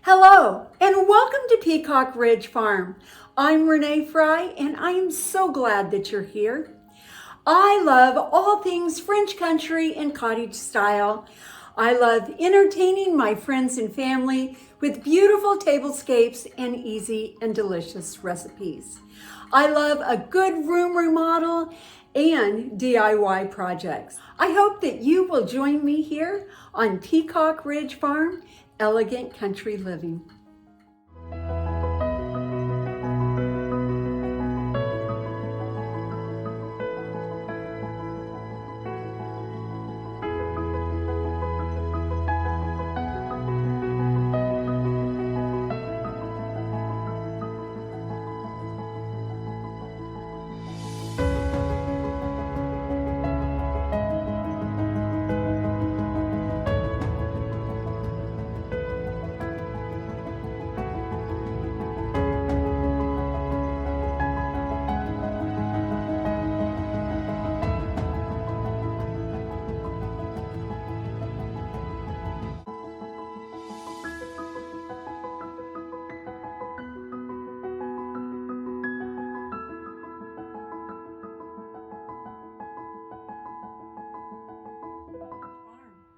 Hello, and welcome to Peacock Ridge Farm. I'm Renee Fry, and I am so glad that you're here. I love all things French country and cottage style. I love entertaining my friends and family with beautiful tablescapes and easy and delicious recipes. I love a good room remodel and DIY projects. I hope that you will join me here on Peacock Ridge Farm, Elegant Country Living.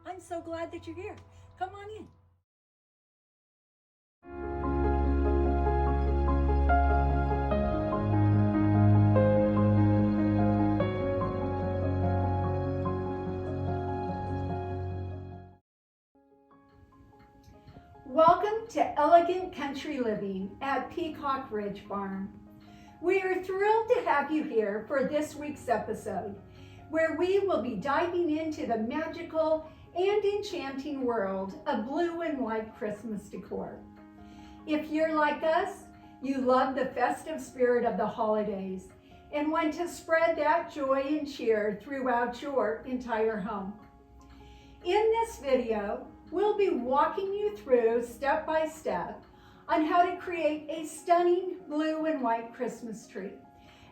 I'm so glad that you're here. Come on in. Welcome to Elegant Country Living at Peacock Ridge Farm. We are thrilled to have you here for this week's episode, where we will be diving into the magical and enchanting world of blue and white Christmas decor. If you're like us, you love the festive spirit of the holidays and want to spread that joy and cheer throughout your entire home. In this video, we'll be walking you through step by step on how to create a stunning blue and white Christmas tree,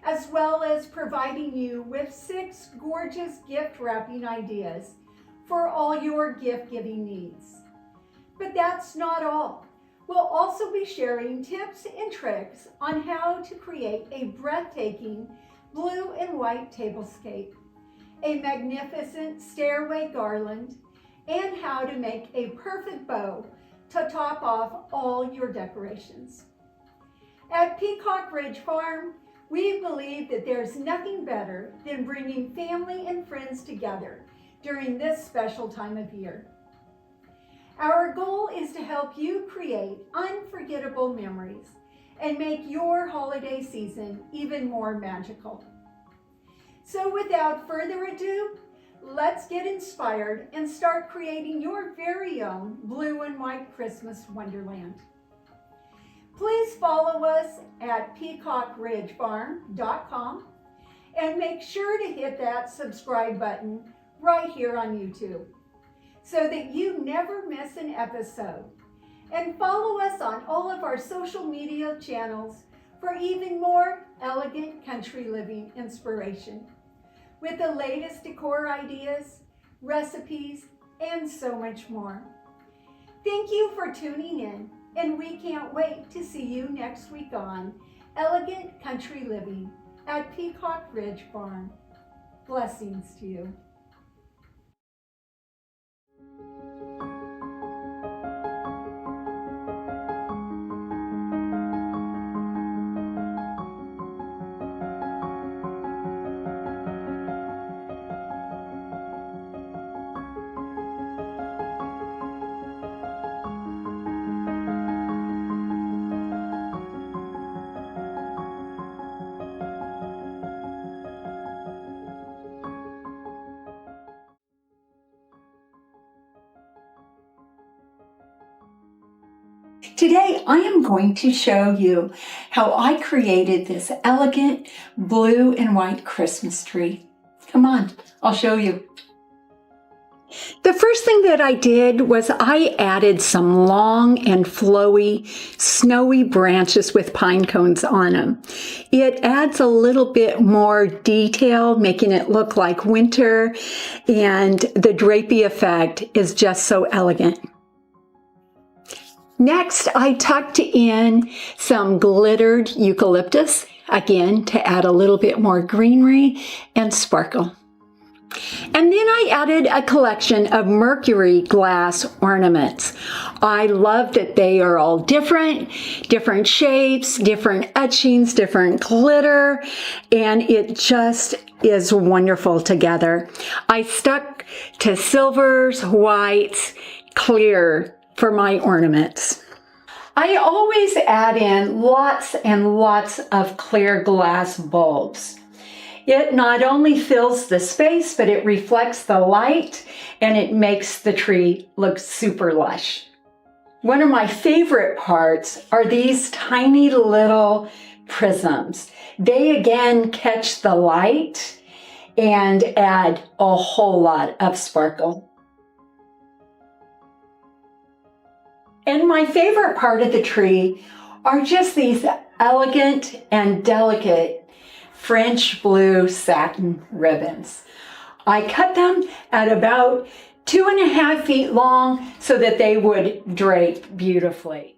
as well as providing you with 6 gorgeous gift wrapping ideas for all your gift-giving needs. But that's not all. We'll also be sharing tips and tricks on how to create a breathtaking blue and white tablescape, a magnificent stairway garland, and how to make a perfect bow to top off all your decorations. At Peacock Ridge Farm, we believe that there's nothing better than bringing family and friends together during this special time of year. Our goal is to help you create unforgettable memories and make your holiday season even more magical. So without further ado, let's get inspired and start creating your very own blue and white Christmas wonderland. Please follow us at peacockridgefarm.com and make sure to hit that subscribe button right here on YouTube so that you never miss an episode. And follow us on all of our social media channels for even more elegant country living inspiration with the latest decor ideas, recipes, and so much more. Thank you for tuning in, and we can't wait to see you next week on Elegant Country Living at Peacock Ridge Farm. Blessings to you. Today, I am going to show you how I created this elegant blue and white Christmas tree. Come on, I'll show you. The first thing that I did was I added some long and flowy, snowy branches with pine cones on them. It adds a little bit more detail, making it look like winter, and the drapey effect is just so elegant. Next, I tucked in some glittered eucalyptus, again, to add a little bit more greenery and sparkle. And then I added a collection of mercury glass ornaments. I love that they are all different shapes, different etchings, different glitter, and it just is wonderful together. I stuck to silvers, whites, clear for my ornaments. I always add in lots and lots of clear glass bulbs. It not only fills the space, but it reflects the light and it makes the tree look super lush. One of my favorite parts are these tiny little prisms. They again catch the light and add a whole lot of sparkle. And my favorite part of the tree are just these elegant and delicate French blue satin ribbons. I cut them at about 2.5 feet long so that they would drape beautifully.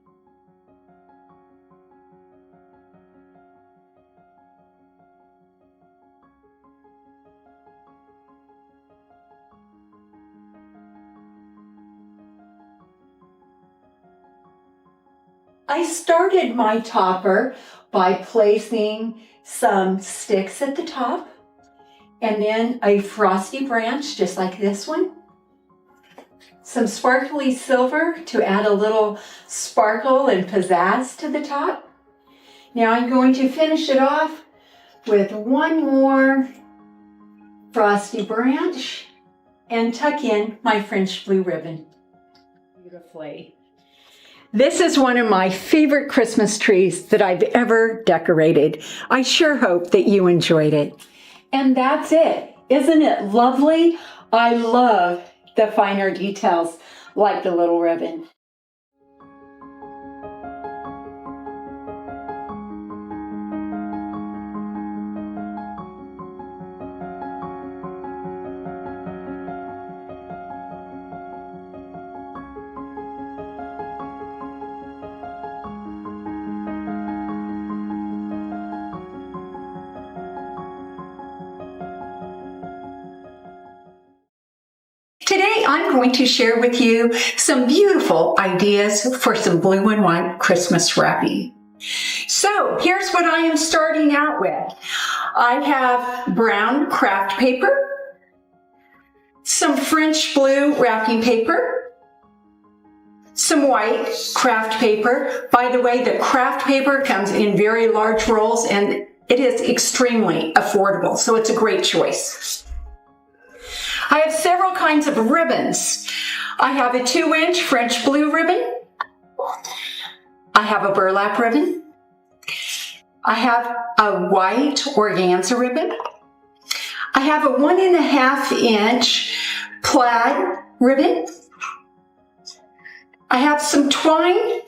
I started my topper by placing some sticks at the top and then a frosty branch just like this one. Some sparkly silver to add a little sparkle and pizzazz to the top. Now I'm going to finish it off with one more frosty branch and tuck in my French blue ribbon beautifully. This is one of my favorite Christmas trees that I've ever decorated. I sure hope that you enjoyed it. And that's it. Isn't it lovely? I love the finer details like the little ribbon. Today, I'm going to share with you some beautiful ideas for some blue and white Christmas wrapping. So here's what I am starting out with. I have brown craft paper, some French blue wrapping paper, some white craft paper. By the way, the craft paper comes in very large rolls and it is extremely affordable, so it's a great choice. I have several kinds of ribbons. I have a 2-inch French blue ribbon. I have a burlap ribbon. I have a white organza ribbon. I have a 1.5-inch plaid ribbon. I have some twine,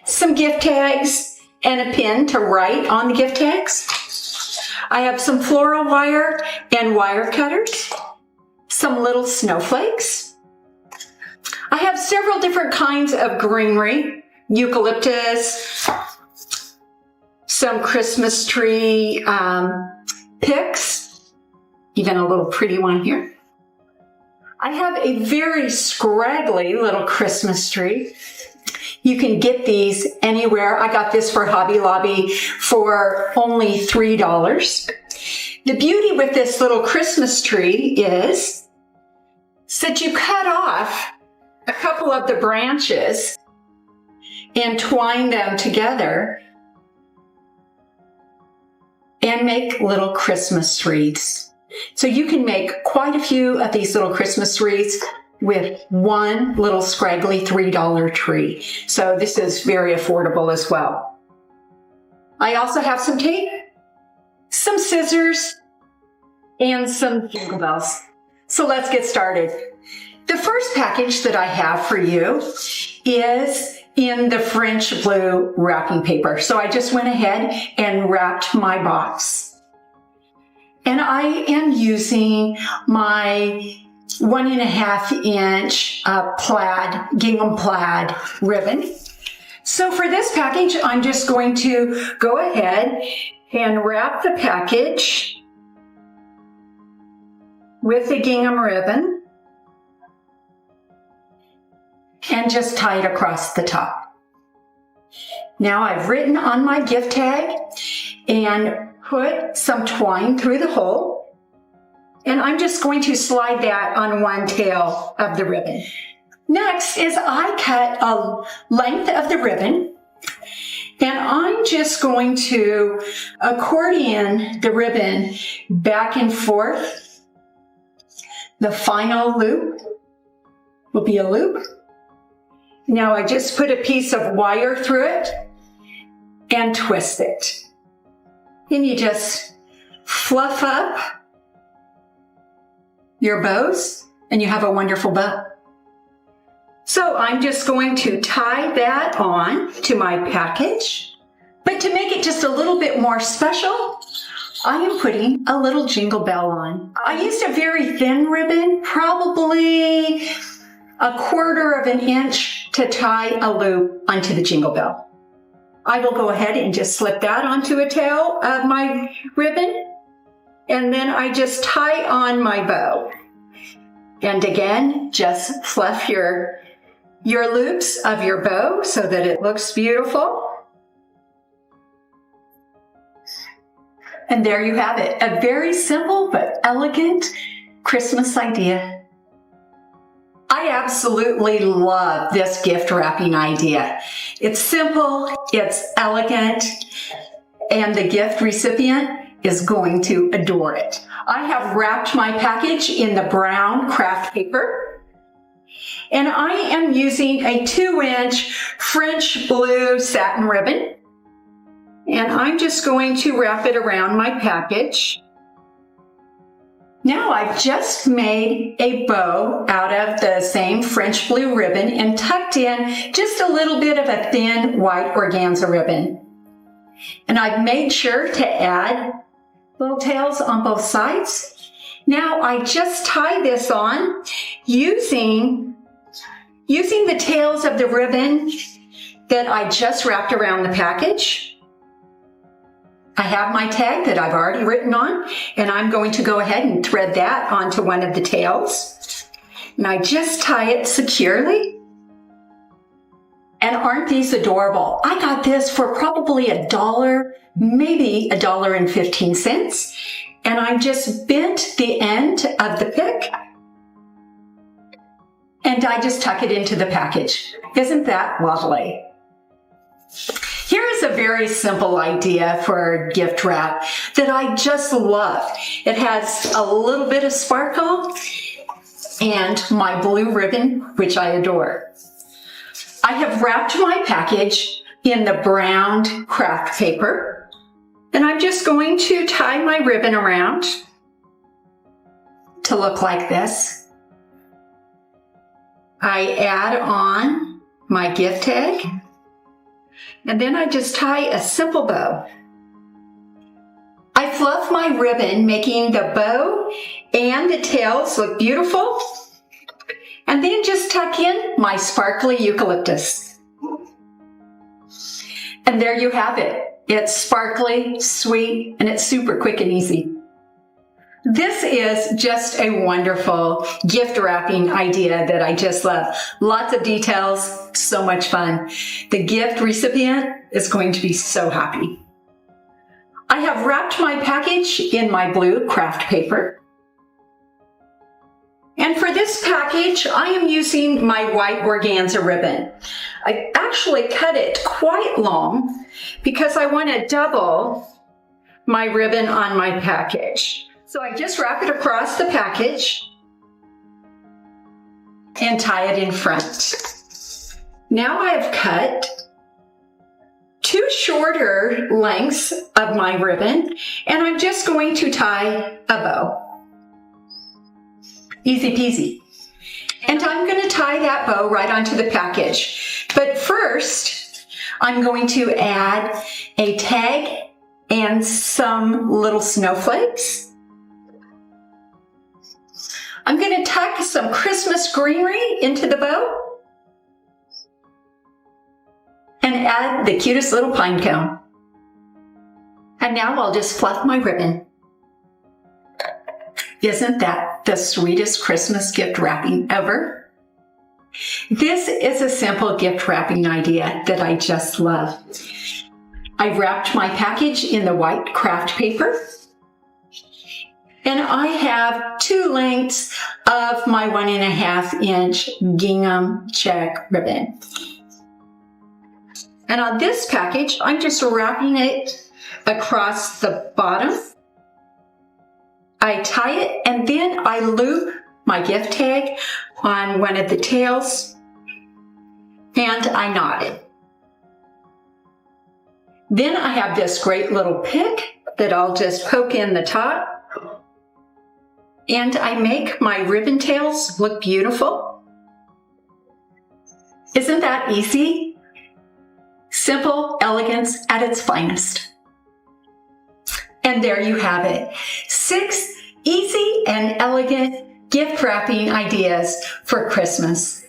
some gift tags, and a pin to write on the gift tags. I have some floral wire and wire cutters. Some little snowflakes. I have several different kinds of greenery, eucalyptus, some Christmas tree picks, even a little pretty one here. I have a very scraggly little Christmas tree. You can get these anywhere. I got this for Hobby Lobby for only $3. The beauty with this little Christmas tree is that you cut off a couple of the branches and twine them together and make little Christmas trees. So you can make quite a few of these little Christmas trees with one little scraggly $3 tree. So this is very affordable as well. I also have some tape, some scissors, and some jingle bells. So let's get started. The first package that I have for you is in the French blue wrapping paper. So I just went ahead and wrapped my box. And I am using my 1.5-inch gingham plaid ribbon. So for this package, I'm just going to go ahead and wrap the package with the gingham ribbon and just tie it across the top. Now I've written on my gift tag and put some twine through the hole, and I'm just going to slide that on one tail of the ribbon. Next is I cut a length of the ribbon, and I'm just going to accordion the ribbon back and forth. The final loop will be a loop. Now I just put a piece of wire through it and twist it. Then you just fluff up your bows and you have a wonderful bow. So I'm just going to tie that on to my package. But to make it just a little bit more special, I am putting a little jingle bell on. I used a very thin ribbon, probably 1/4 of an inch, to tie a loop onto the jingle bell. I will go ahead and just slip that onto a tail of my ribbon, and then I just tie on my bow. And again, just fluff your loops of your bow so that it looks beautiful. And there you have it, a very simple but elegant Christmas idea. I absolutely love this gift wrapping idea. It's simple, it's elegant, and the gift recipient is going to adore it. I have wrapped my package in the brown craft paper, and I am using a 2-inch French blue satin ribbon, and I'm just going to wrap it around my package. Now I've just made a bow out of the same French blue ribbon and tucked in just a little bit of a thin white organza ribbon. And I've made sure to add little tails on both sides. Now I just tie this on using the tails of the ribbon that I just wrapped around the package. I have my tag that I've already written on, and I'm going to go ahead and thread that onto one of the tails. And I just tie it securely. And aren't these adorable? I got this for probably $1, maybe $1.15. And I just bent the end of the pick, and I just tuck it into the package. Isn't that lovely? Here is a very simple idea for gift wrap that I just love. It has a little bit of sparkle and my blue ribbon, which I adore. I have wrapped my package in the brown craft paper, and I'm just going to tie my ribbon around to look like this. I add on my gift tag, and then I just tie a simple bow. I fluff my ribbon, making the bow and the tails look beautiful, and then just tuck in my sparkly eucalyptus. And there you have it. It's sparkly, sweet, and it's super quick and easy. This is just a wonderful gift wrapping idea that I just love. Lots of details, so much fun. The gift recipient is going to be so happy. I have wrapped my package in my blue craft paper. And for this package, I am using my white organza ribbon. I actually cut it quite long because I want to double my ribbon on my package. So I just wrap it across the package and tie it in front. Now I have cut 2 shorter lengths of my ribbon, and I'm just going to tie a bow. Easy peasy. And I'm going to tie that bow right onto the package. But first, I'm going to add a tag and some little snowflakes. I'm going to tuck some Christmas greenery into the bow and add the cutest little pine cone. And now I'll just fluff my ribbon. Isn't that the sweetest Christmas gift wrapping ever? This is a simple gift wrapping idea that I just love. I've wrapped my package in the white craft paper, and I have 2 lengths of my 1.5 inch gingham check ribbon. And on this package, I'm just wrapping it across the bottom. I tie it, and then I loop my gift tag on one of the tails, and I knot it. Then I have this great little pick that I'll just poke in the top, and I make my ribbon tails look beautiful. Isn't that easy? Simple elegance at its finest. And there you have it. 6 easy and elegant gift wrapping ideas for Christmas.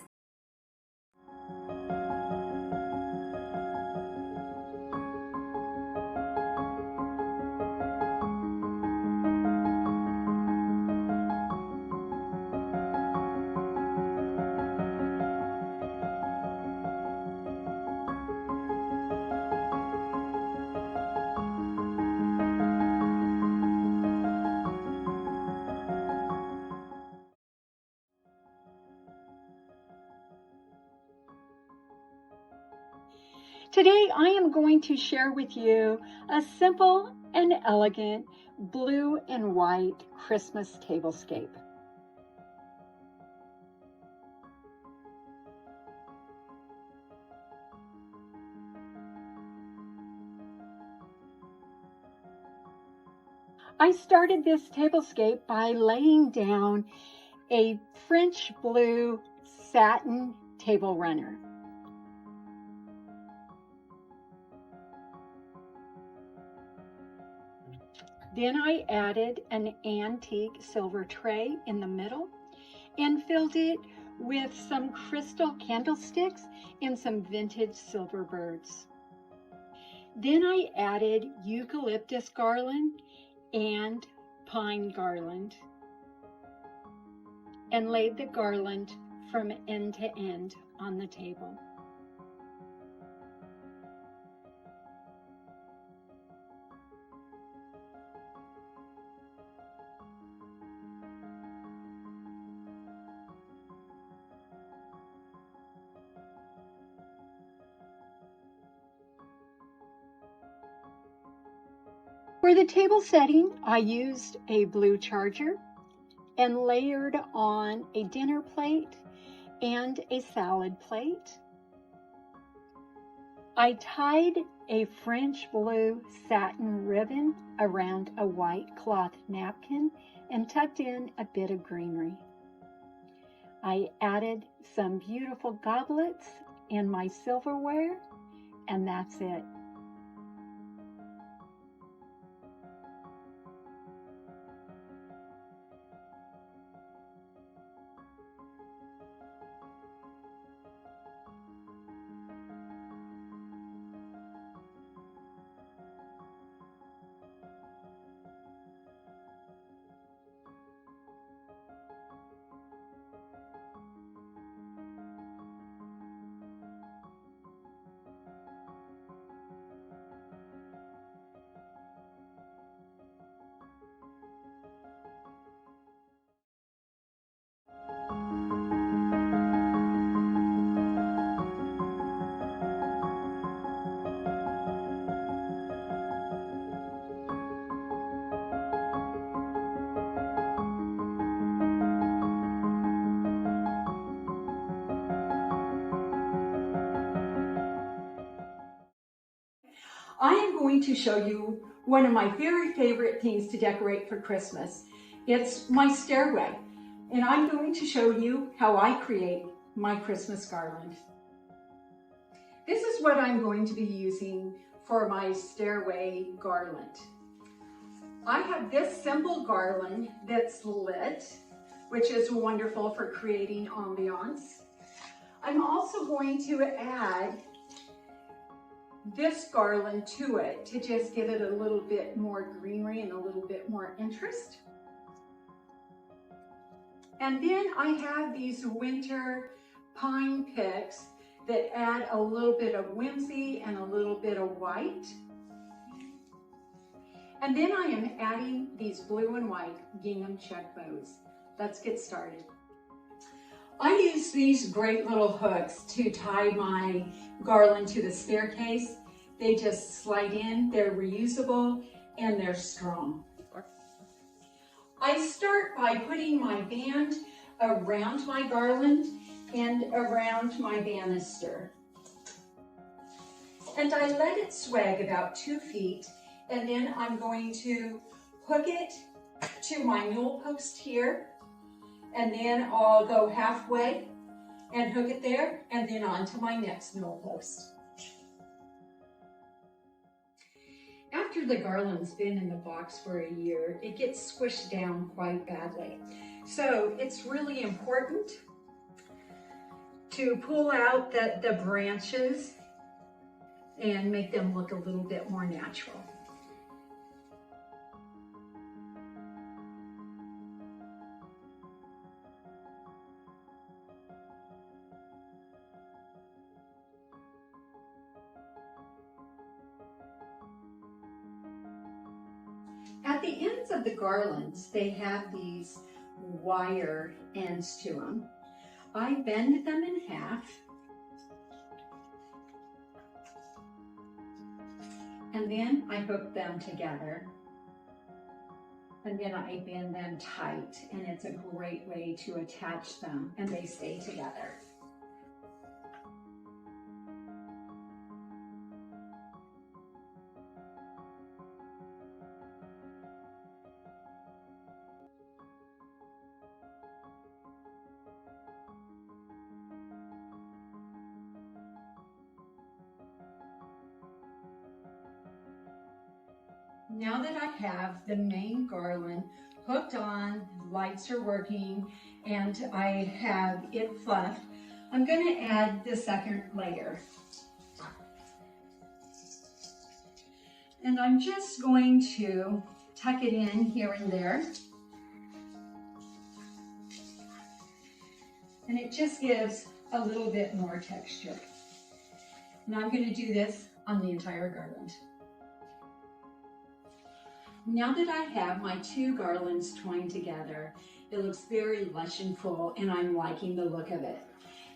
Today I am going to share with you a simple and elegant blue and white Christmas tablescape. I started this tablescape by laying down a French blue satin table runner. Then I added an antique silver tray in the middle and filled it with some crystal candlesticks and some vintage silver birds. Then I added eucalyptus garland and pine garland and laid the garland from end to end on the table. For the table setting, I used a blue charger and layered on a dinner plate and a salad plate. I tied a French blue satin ribbon around a white cloth napkin and tucked in a bit of greenery. I added some beautiful goblets in my silverware, and that's it. I am going to show you one of my very favorite things to decorate for Christmas. It's my stairway, and I'm going to show you how I create my Christmas garland. This is what I'm going to be using for my stairway garland. I have this simple garland that's lit which is wonderful for creating ambiance. I'm also going to add this garland to it to just give it a little bit more greenery and a little bit more interest. And then I have these winter pine picks that add a little bit of whimsy and a little bit of white. And then I am adding these blue and white gingham check bows. Let's get started. I use these great little hooks to tie my garland to the staircase. They just slide in, they're reusable, and they're strong. I start by putting my band around my garland and around my banister. And I let it swag about 2 feet, and then I'm going to hook it to my newel post here, and then I'll go halfway and hook it there, and then on to my next newel post. After the garland's been in the box for a year, it gets squished down quite badly. So it's really important to pull out the branches and make them look a little bit more natural. At the ends of the garlands, they have these wire ends to them. I bend them in half, and then I hook them together, and then I bend them tight, and it's a great way to attach them, and they stay together. Now that I have the main garland hooked on, lights are working, and I have it fluffed, I'm going to add the second layer. And I'm just going to tuck it in here and there. And it just gives a little bit more texture. And I'm going to do this on the entire garland. Now that I have my 2 garlands twined together, it looks very lush and full, and I'm liking the look of it.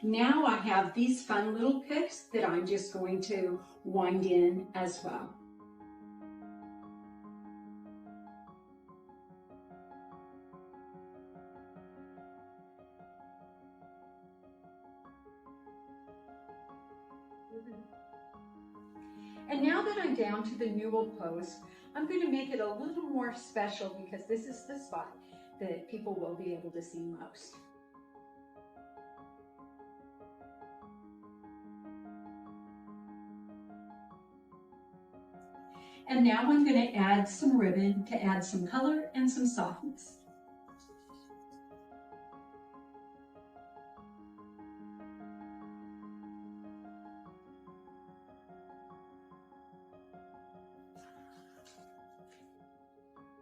Now I have these fun little picks that I'm just going to wind in as well. And now that I'm down to the newel post, I'm going to make it a little more special because this is the spot that people will be able to see most. And now I'm going to add some ribbon to add some color and some softness.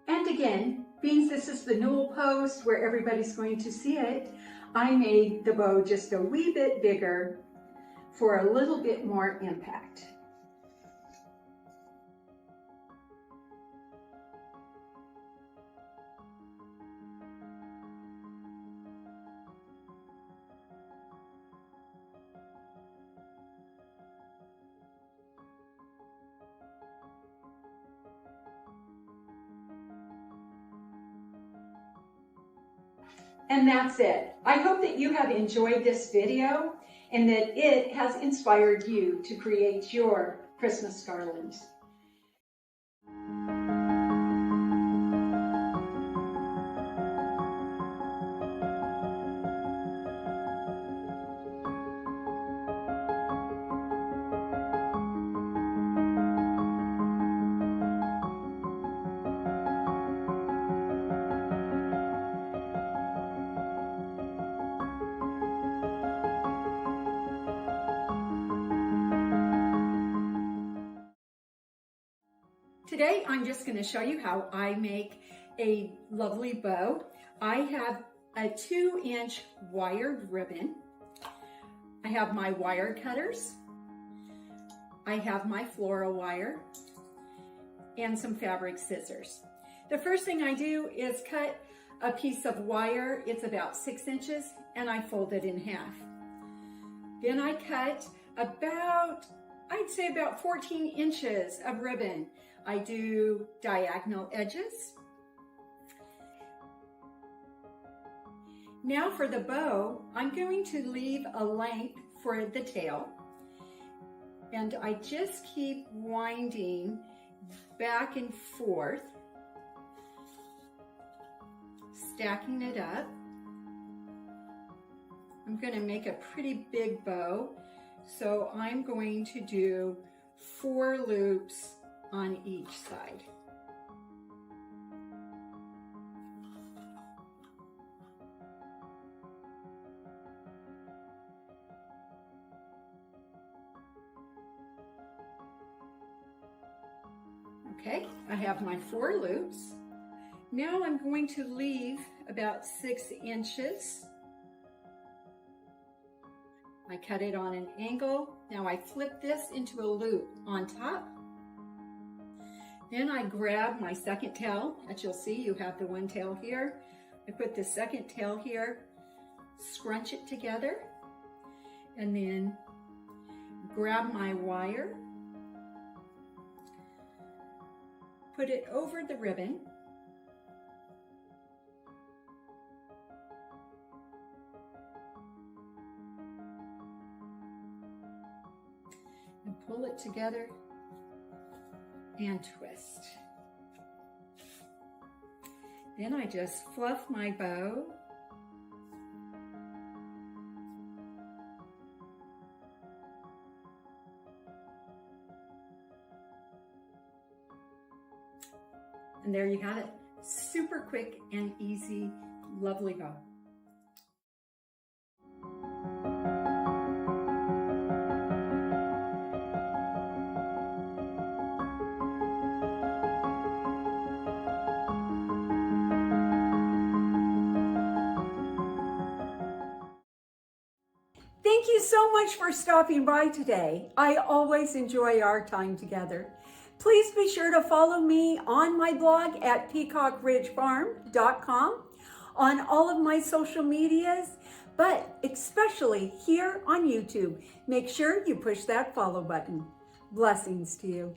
And again, being this is the newel post where everybody's going to see it, I made the bow just a wee bit bigger for a little bit more impact. And that's it. I hope that you have enjoyed this video and that it has inspired you to create your Christmas garland. Today I'm just going to show you how I make a lovely bow. I have a 2-inch wired ribbon. I have my wire cutters. I have my floral wire and some fabric scissors. The first thing I do is cut a piece of wire. It's about 6 inches, and I fold it in half. Then I cut I'd say about 14 inches of ribbon. I do diagonal edges. Now for the bow, I'm going to leave a length for the tail, and I just keep winding back and forth, stacking it up. I'm going to make a pretty big bow, so I'm going to do 4 loops on each side. Okay, I have my 4 loops. Now I'm going to leave about 6 inches. I cut it on an angle. Now I flip this into a loop on top. Then I grab my second tail. As you'll see, you have the one tail here. I put the second tail here, scrunch it together, and then grab my wire, put it over the ribbon, and pull it together and twist. Then I just fluff my bow. And there you have it. Super quick and easy, lovely bow. Thank you so much for stopping by today. I always enjoy our time together. Please be sure to follow me on my blog at peacockridgefarm.com, on all of my social medias, but especially here on YouTube. Make sure you push that follow button. Blessings to you.